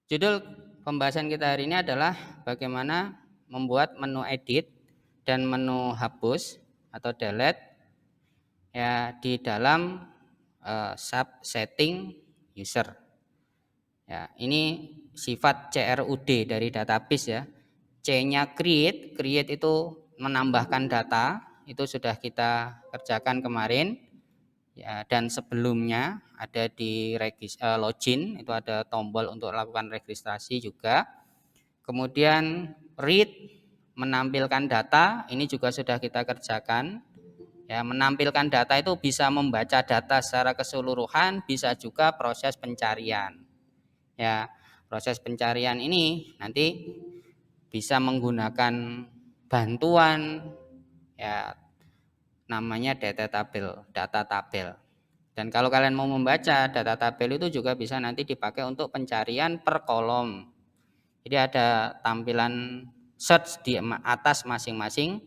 Judul pembahasan kita hari ini adalah bagaimana membuat menu edit dan menu hapus atau delete ya di dalam sub setting user. Ya, ini sifat CRUD dari database ya. C-nya create itu menambahkan data, itu sudah kita kerjakan kemarin. Ya, dan sebelumnya ada di login, itu ada tombol untuk lakukan registrasi juga. Kemudian read menampilkan data, ini juga sudah kita kerjakan. Ya, menampilkan data itu bisa membaca data secara keseluruhan, bisa juga proses pencarian. Ya, proses pencarian ini nanti bisa menggunakan bantuan ya namanya data tabel. Dan kalau kalian mau membaca data tabel itu juga bisa nanti dipakai untuk pencarian per kolom. Jadi ada tampilan search di atas masing-masing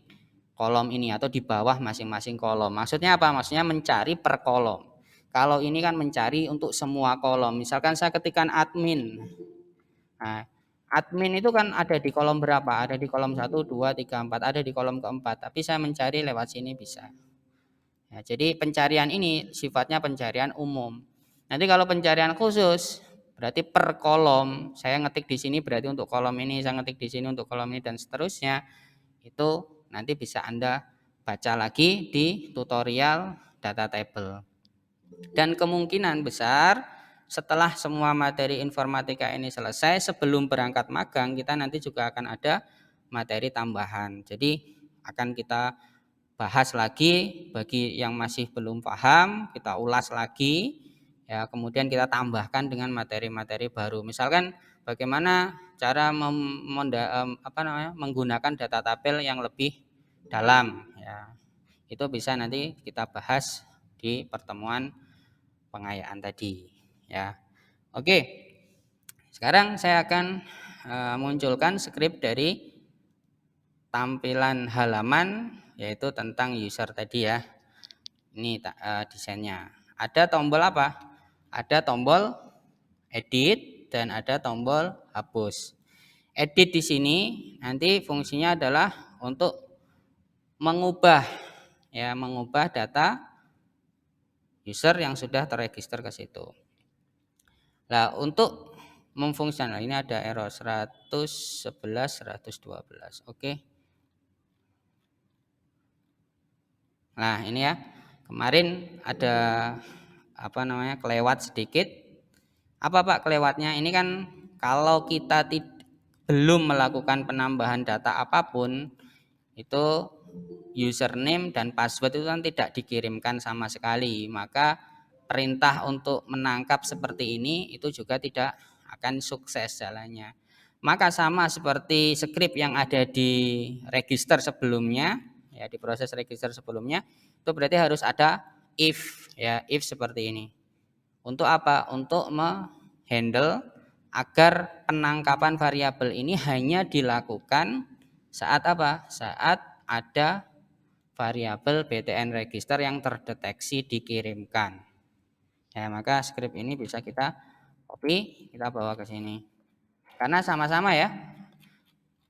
kolom ini atau di bawah masing-masing kolom. Maksudnya apa? Maksudnya mencari per kolom. Kalau ini kan mencari untuk semua kolom. Misalkan saya ketikkan admin. Nah, admin itu kan ada di kolom berapa? Ada di kolom 1, 2, 3, 4, ada di kolom keempat. Tapi saya mencari lewat sini bisa. Ya, jadi pencarian ini sifatnya pencarian umum. Nanti kalau pencarian khusus, berarti per kolom. Saya ngetik di sini berarti untuk kolom ini, saya ngetik di sini untuk kolom ini dan seterusnya. Itu nanti bisa Anda baca lagi di tutorial data table. Dan kemungkinan besar setelah semua materi informatika ini selesai, sebelum berangkat magang kita nanti juga akan ada materi tambahan. Jadi akan kita bahas lagi bagi yang masih belum paham, kita ulas lagi ya, kemudian kita tambahkan dengan materi-materi baru. Misalkan bagaimana cara menggunakan data tabel yang lebih dalam ya. Itu bisa nanti kita bahas di pertemuan pengayaan tadi ya. Oke. Sekarang saya akan munculkan skrip dari tampilan halaman yaitu tentang user tadi ya. Ini desainnya. Ada tombol apa? Ada tombol edit dan ada tombol hapus. Edit di sini nanti fungsinya adalah untuk mengubah data user yang sudah terregister ke situ. Nah, untuk memfungsikan ini ada error 111 112. Oke. Nah, ini ya. Kemarin ada kelewat sedikit. Apa Pak kelewatnya? Ini kan kalau kita belum melakukan penambahan data apapun, itu username dan password itu kan tidak dikirimkan sama sekali. Maka perintah untuk menangkap seperti ini itu juga tidak akan sukses jalannya. Maka sama seperti skrip yang ada di register sebelumnya, ya di proses register sebelumnya, itu berarti harus ada if ya, if seperti ini. Untuk apa? Untuk menghandle agar penangkapan variabel ini hanya dilakukan saat apa? Saat ada variabel btn register yang terdeteksi dikirimkan. Ya, maka skrip ini bisa kita copy, kita bawa ke sini. Karena sama-sama ya.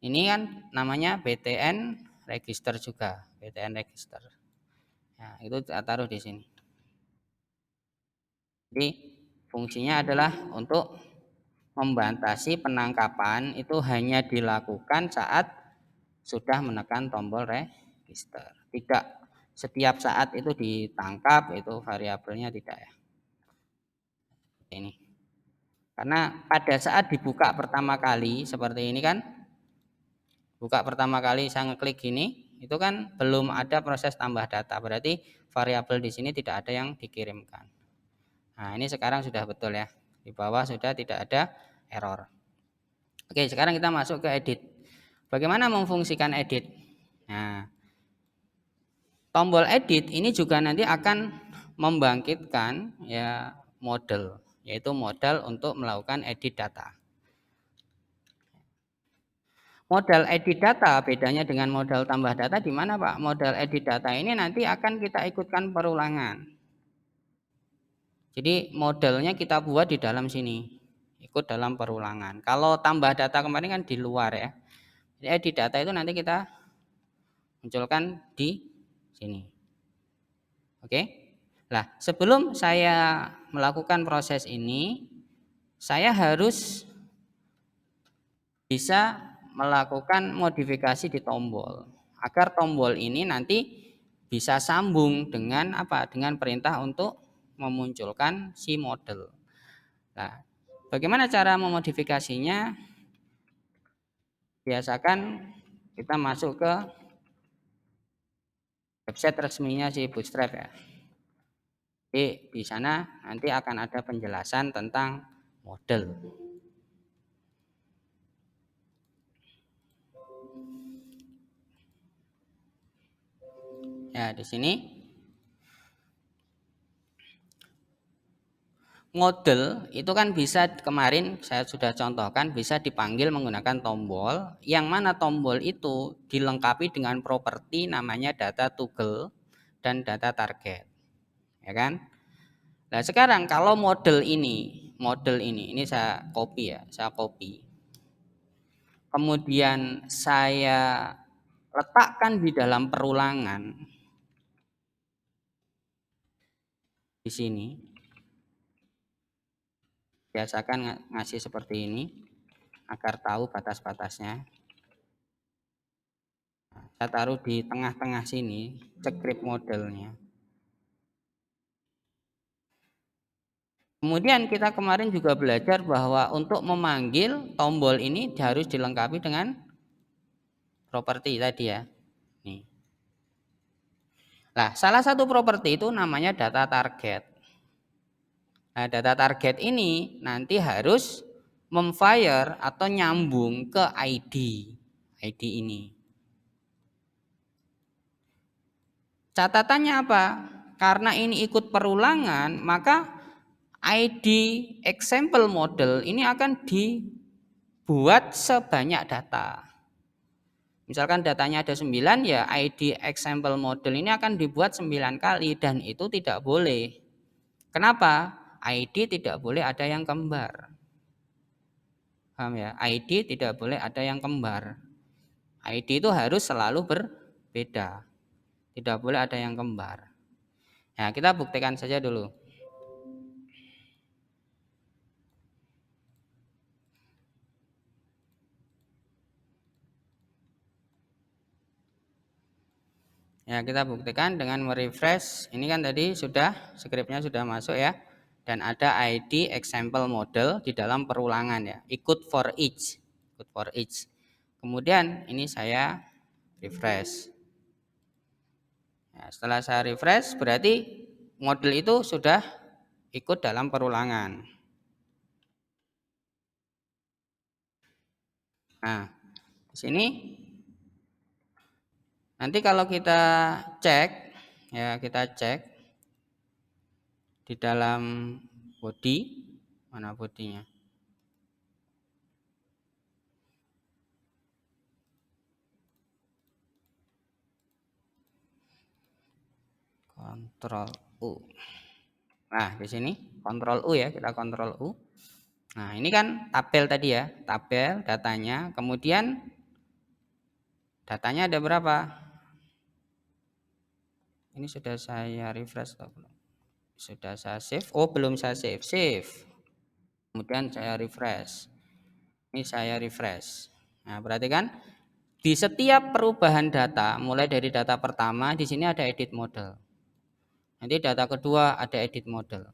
Ini kan namanya btn register juga, btn register. Ya, itu taruh di sini. Jadi fungsinya adalah untuk membatasi penangkapan itu hanya dilakukan saat sudah menekan tombol register. Tidak setiap saat itu ditangkap itu variabelnya, tidak ya. Ini. Karena pada saat dibuka pertama kali seperti ini kan, buka pertama kali saya ngeklik gini, itu kan belum ada proses tambah data, berarti variabel di sini tidak ada yang dikirimkan. Nah, ini sekarang sudah betul ya. Di bawah sudah tidak ada error. Oke, sekarang kita masuk ke edit. Bagaimana memfungsikan edit? Nah, tombol edit ini juga nanti akan membangkitkan ya model, yaitu modal untuk melakukan edit data. Modal edit data bedanya dengan modal tambah data di mana Pak? Modal edit data ini nanti akan kita ikutkan perulangan. Jadi modelnya kita buat di dalam sini. ikut dalam perulangan. Kalau tambah data kemarin kan di luar ya. Jadi di data itu nanti kita munculkan di sini. Oke. Nah, sebelum saya melakukan proses ini, saya harus bisa melakukan modifikasi di tombol agar tombol ini nanti bisa sambung dengan apa? Dengan perintah untuk memunculkan si model. Nah, bagaimana cara memodifikasinya? Biasakan kita masuk ke website resminya si Bootstrap ya. Jadi di sana nanti akan ada penjelasan tentang model. Ya, di sini model itu kan bisa, kemarin saya sudah contohkan, bisa dipanggil menggunakan tombol, yang mana tombol itu dilengkapi dengan properti namanya data toggle dan data target, ya kan? Nah sekarang kalau model ini saya copy ya, saya copy, kemudian saya letakkan di dalam perulangan di sini. Biasakan ngasih seperti ini agar tahu batas-batasnya. Nah, saya taruh di tengah-tengah sini script modelnya. Kemudian kita kemarin juga belajar bahwa untuk memanggil tombol ini harus dilengkapi dengan properti tadi ya. Nih. Nah, salah satu properti itu namanya data target. Nah, data target ini nanti harus memfire atau nyambung ke ID ini. Catatannya apa? Karena ini ikut perulangan, maka ID example model ini akan dibuat sebanyak data. Misalkan datanya ada 9, ya ID example model ini akan dibuat 9 kali, dan itu tidak boleh. Kenapa? ID tidak boleh ada yang kembar. Paham ya? ID tidak boleh ada yang kembar. ID itu harus selalu berbeda. Tidak boleh ada yang kembar. Nah, kita buktikan saja dulu. Ya, kita buktikan dengan merefresh. Ini kan tadi sudah scriptnya sudah masuk ya. Dan ada ID example model di dalam perulangan ya. Ikut for each. Ikut for each. Kemudian ini saya refresh. Ya, setelah saya refresh berarti model itu sudah ikut dalam perulangan. Nah, di sini nanti kalau kita cek ya, kita cek di dalam body, mana bodinya? Kontrol U. Nah, di sini kontrol U ya, kita kontrol U. Nah, ini kan tabel tadi ya, tabel datanya. Kemudian datanya ada berapa? Ini sudah saya refresh atau belum? Sudah saya save. Oh, belum saya save. Save. Kemudian saya refresh. Ini saya refresh. Nah, berarti kan di setiap perubahan data, mulai dari data pertama di sini ada edit model. Nanti data kedua ada edit model.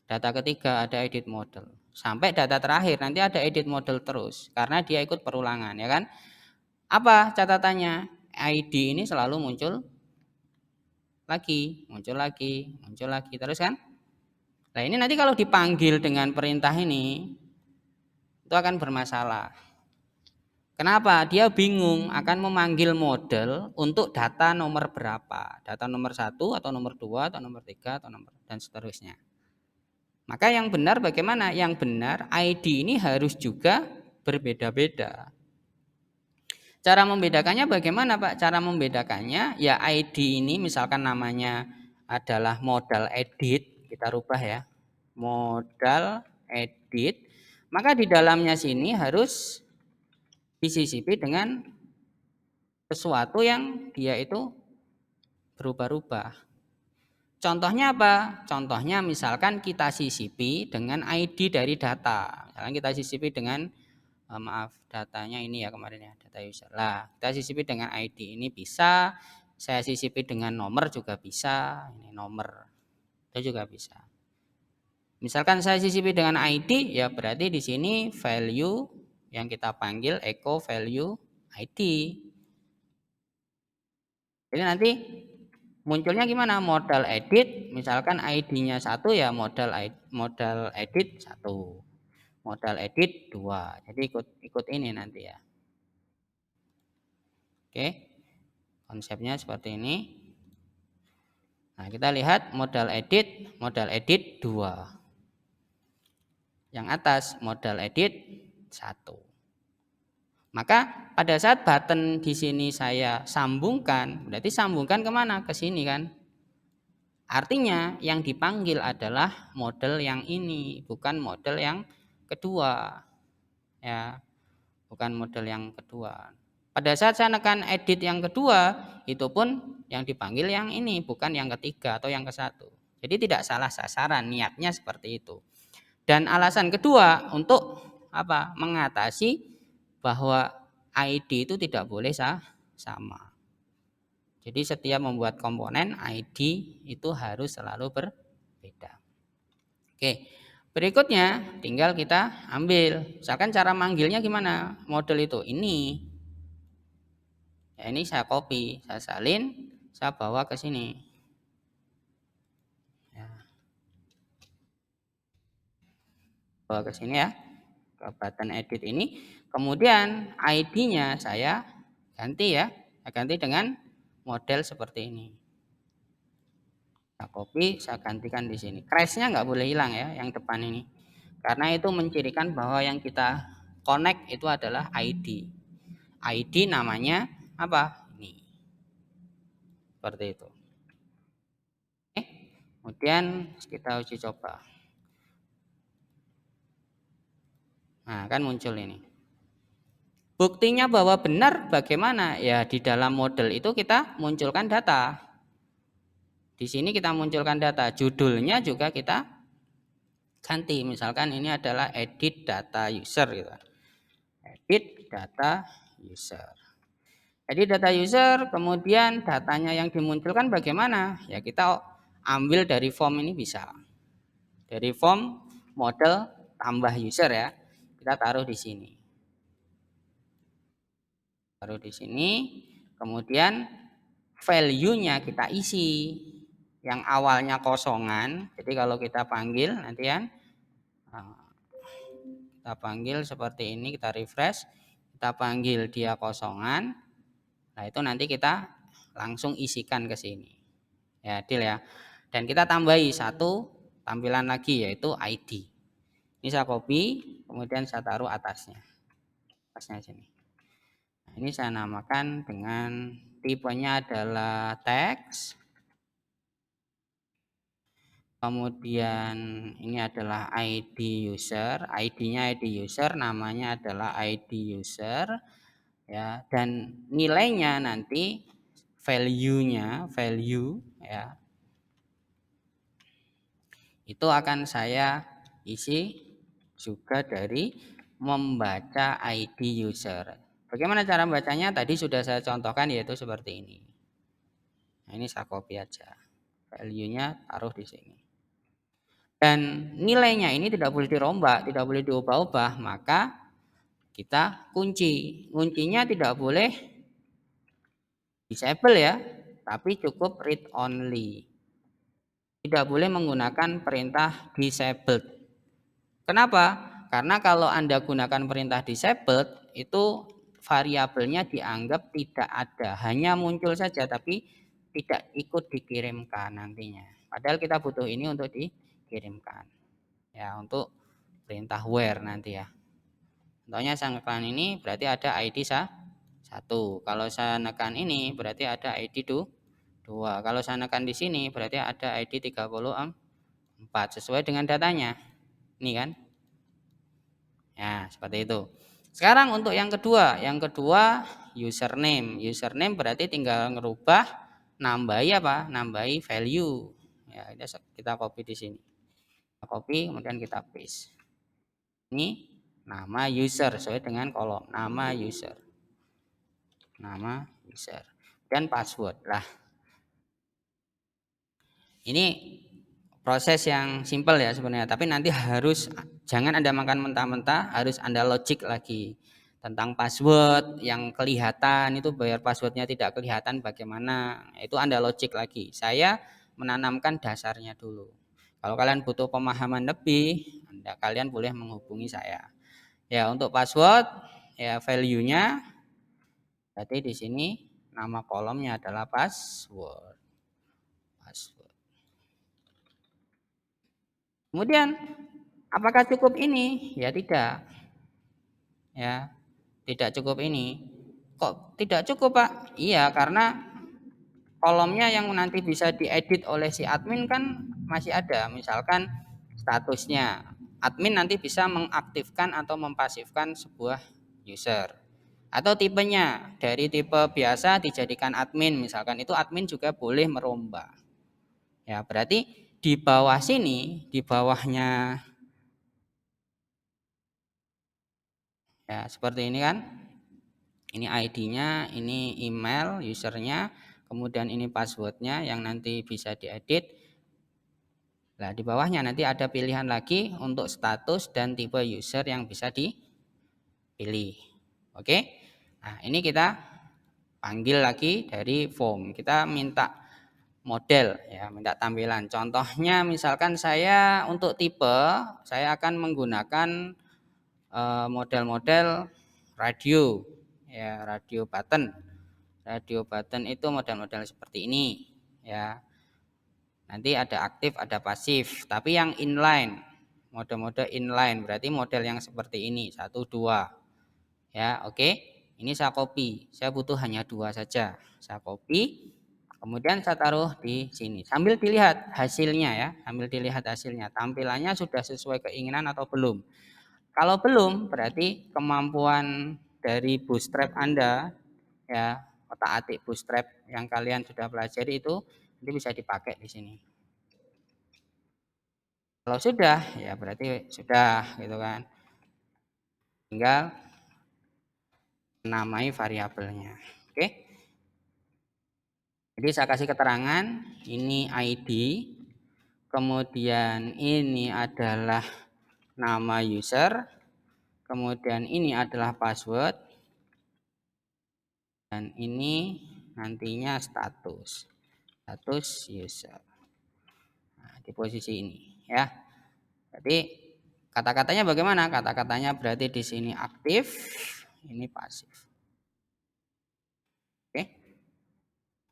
Data ketiga ada edit model. Sampai data terakhir nanti ada edit model terus karena dia ikut perulangan ya kan. Apa catatannya? ID ini selalu muncul lagi, muncul lagi, muncul lagi terus kan. Nah, ini nanti kalau dipanggil dengan perintah ini itu akan bermasalah. Kenapa? Dia bingung akan memanggil model untuk data nomor berapa. Data nomor 1 atau nomor 2 atau nomor 3 atau nomor dan seterusnya. Maka yang benar bagaimana? Yang benar ID ini harus juga berbeda-beda. Cara membedakannya bagaimana Pak? Cara membedakannya ya ID ini misalkan namanya adalah modal edit, kita rubah ya. Modal edit, Maka di dalamnya sini harus disisipi dengan sesuatu yang dia itu berubah-ubah. Contohnya apa? Contohnya misalkan kita sisipi dengan ID dari data. Misalkan kita sisipi dengan maaf, datanya ini ya kemarin ya, data user. Lah, kita sisipi dengan ID ini bisa, saya sisipi dengan nomor juga bisa, ini nomor itu juga bisa. Misalkan saya sisipi dengan ID, ya berarti di sini value yang kita panggil echo value ID. Jadi nanti munculnya gimana? Modal edit, misalkan ID-nya 1 ya modal edit 1. Modal edit 2. Jadi ikut ini nanti ya. Oke. Konsepnya seperti ini. Nah, kita lihat modal edit 2. Yang atas modal edit 1. Maka pada saat button di sini saya sambungkan, berarti sambungkan kemana? Ke sini kan? Artinya yang dipanggil adalah model yang ini, bukan model yang kedua. Ya, bukan model yang kedua. Pada saat saya tekan edit yang kedua, itu pun yang dipanggil yang ini, bukan yang ketiga atau yang ke satu. Jadi tidak salah sasaran, niatnya seperti itu. Dan alasan kedua untuk apa? Mengatasi bahwa ID itu tidak boleh sama. Jadi setiap membuat komponen ID itu harus selalu berbeda. Oke, berikutnya tinggal kita ambil. Misalkan cara manggilnya gimana? Model itu ini. Ya, ini saya copy, saya salin, saya bawa ke sini. Ya. Bawa ke sini ya, ke button edit ini. Kemudian ID-nya saya ganti ya, saya ganti dengan model seperti ini. Saya copy, saya gantikan di sini. Crash-nya nggak boleh hilang ya, yang depan ini. Karena itu mencirikan bahwa yang kita connect itu adalah ID. ID namanya apa? Ini. Seperti itu. Oke. Kemudian kita uji coba. Nah, kan muncul ini. Buktinya bahwa benar bagaimana? Ya di dalam model itu kita munculkan data. Di sini kita munculkan data. Judulnya juga kita ganti. Misalkan ini adalah edit data user gitu. Edit data user. Edit data user, kemudian datanya yang dimunculkan bagaimana? Ya kita ambil dari form ini bisa. Dari form model tambah user ya. Kita taruh di sini. Taruh di sini. Kemudian value-nya kita isi. Yang awalnya kosongan. Jadi kalau kita panggil nanti kan kita panggil seperti ini, kita refresh, kita panggil dia kosongan. Nah, itu nanti kita langsung isikan ke sini. Ya, deal ya. Dan kita tambahi satu tampilan lagi yaitu ID. Ini saya copy, kemudian saya taruh atasnya. Atasnya sini. Nah, ini saya namakan dengan tipenya adalah text. Kemudian ini adalah ID user, ID-nya ID user, namanya adalah ID user ya, dan nilainya nanti value-nya, value ya. Itu akan saya isi juga dari membaca ID user. Bagaimana cara membacanya? Tadi sudah saya contohkan yaitu seperti ini. Nah, ini saya copy aja. Value-nya taruh di sini. Dan nilainya ini tidak boleh dirombak, tidak boleh diubah-ubah, maka kita kunci. Kuncinya tidak boleh disable ya, tapi cukup read only. Tidak boleh menggunakan perintah disabled. Kenapa? Karena kalau Anda gunakan perintah disabled, itu variabelnya dianggap tidak ada, hanya muncul saja tapi tidak ikut dikirimkan nantinya. Padahal kita butuh ini untuk dikirimkan. Ya, untuk perintah where nanti ya. Contohnya saya nekan ini berarti ada ID 1. Kalau saya nekan ini berarti ada ID 2. Kalau saya nekan di sini berarti ada ID 34 sesuai dengan datanya. Ini kan. Ya, seperti itu. Sekarang untuk yang kedua username. Username berarti tinggal ngerubah, nambahi apa? Nambahi value. Ya, kita copy di sini. Kita copy kemudian kita paste. Ini nama user sesuai dengan kolom nama user. Nama user dan password. Lah, ini proses yang simple ya sebenarnya, tapi nanti harus jangan Anda makan mentah-mentah, harus Anda logik lagi tentang password yang kelihatan itu, biar passwordnya tidak kelihatan bagaimana, itu Anda logik lagi. Saya menanamkan dasarnya dulu. Kalau kalian butuh pemahaman lebih, kalian boleh menghubungi saya. Ya, untuk password ya value-nya berarti di sini nama kolomnya adalah password. Kemudian apakah cukup ini? Ya tidak. Ya, tidak cukup ini. Kok tidak cukup, Pak? Iya, karena kolomnya yang nanti bisa diedit oleh si admin kan masih ada. Misalkan statusnya. Admin nanti bisa mengaktifkan atau mempasifkan sebuah user. Atau tipenya dari tipe biasa dijadikan admin, misalkan itu admin juga boleh merombak. Ya, berarti di bawah sini, di bawahnya ya seperti ini kan. Ini ID-nya, ini email usernya, kemudian ini passwordnya yang nanti bisa diedit. Nah, di bawahnya nanti ada pilihan lagi untuk status dan tipe user yang bisa dipilih. Oke. Nah, ini kita panggil lagi dari form. Kita minta model ya, minta tampilan. Contohnya misalkan saya untuk tipe, saya akan menggunakan model-model radio ya, radio button. Radio button itu model-model seperti ini ya. Nanti ada aktif, ada pasif, tapi yang inline, mode-mode inline berarti model yang seperti ini 1 2 ya. Oke, ini saya copy, saya butuh hanya 2 saja, saya copy kemudian saya taruh di sini sambil dilihat hasilnya ya, sambil dilihat hasilnya tampilannya sudah sesuai keinginan atau belum. Kalau belum, berarti kemampuan dari bootstrap Anda ya, otak-atik bootstrap yang kalian sudah pelajari itu nanti bisa dipakai di sini. Kalau sudah, ya berarti sudah gitu kan. Tinggal menamai variabelnya. Oke. Jadi saya kasih keterangan, ini ID, kemudian ini adalah nama user, kemudian ini adalah password, dan ini nantinya status user. Nah, di posisi ini ya. Jadi kata-katanya bagaimana? Kata-katanya berarti di sini aktif, ini pasif. Oke.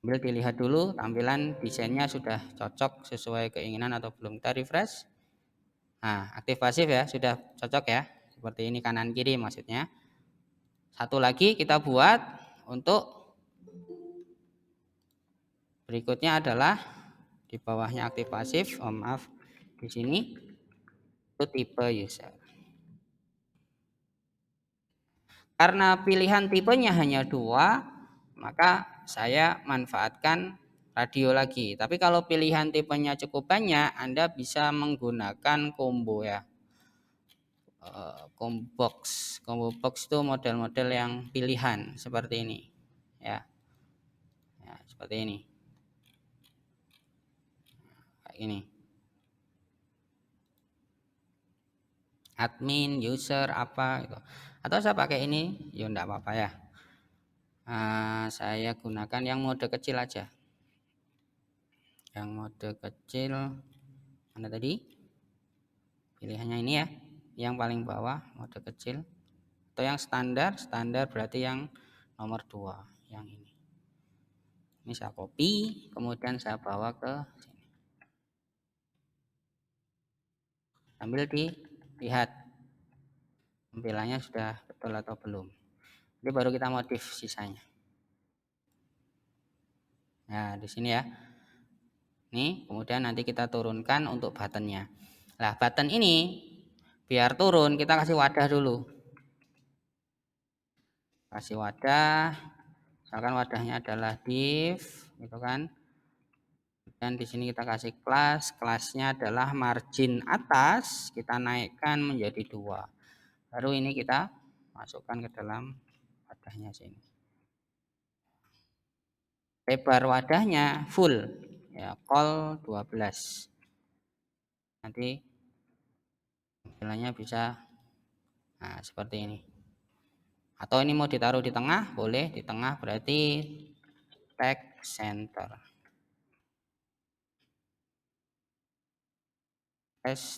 Ambil dilihat dulu tampilan desainnya sudah cocok sesuai keinginan atau belum. Kita refresh. Nah, aktif pasif ya, sudah cocok ya. Seperti ini kanan kiri maksudnya. Satu lagi kita buat untuk berikutnya adalah di bawahnya aktif pasif. Oh, maaf. Di sini itu tipe user. Karena pilihan tipenya hanya 2, maka saya manfaatkan radio lagi. Tapi kalau pilihan tipenya cukup banyak, Anda bisa menggunakan combo ya. Combo box itu model-model yang pilihan seperti ini. Ya, seperti ini. Kayak ini. Admin, user, apa gitu. Atau saya pakai ini, ya enggak apa-apa ya. Saya gunakan yang mode kecil aja. Yang mode kecil mana tadi? Pilihannya ini ya, yang paling bawah mode kecil. Atau yang standar berarti yang nomor 2, yang ini. Ini saya copy, kemudian saya bawa ke sini. Sambil dilihat tampilannya sudah betul atau belum. Jadi baru kita modif sisanya. Nah, di sini ya. Nih, kemudian nanti kita turunkan untuk buttonnya. Nah, button ini Biar turun kita kasih wadah dulu. Kasih wadah, misalkan wadahnya adalah div, gitu kan. Dan di sini kita kasih kelas, kelasnya adalah margin atas, kita naikkan menjadi 2. Baru ini kita masukkan ke dalam wadahnya sini. Lebar wadahnya full, ya call 12. Nanti tampilannya bisa nah seperti ini. Atau ini mau ditaruh di tengah, boleh di tengah, berarti text center.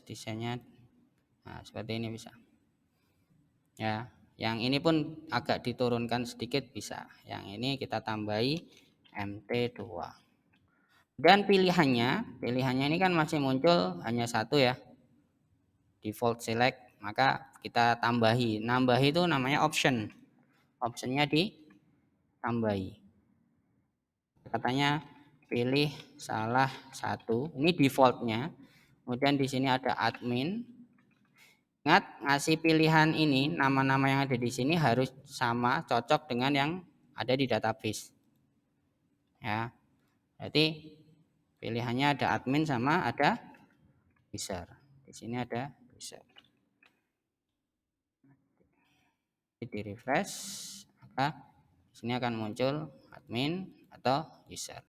Desainnya nah seperti ini bisa. Ya, yang ini pun agak diturunkan sedikit bisa. Yang ini kita tambahi MT2. Dan pilihannya ini kan masih muncul hanya satu ya, default select, maka kita tambahi. Nambahi itu namanya option. Optionnya ditambahi. Katanya pilih salah satu. Ini defaultnya. Kemudian di sini ada admin. Ingat ngasih pilihan ini, nama-nama yang ada di sini harus sama, cocok dengan yang ada di database. Ya, berarti pilihannya ada admin sama ada user. Di sini ada user. Di refresh, maka di sini akan muncul admin atau user.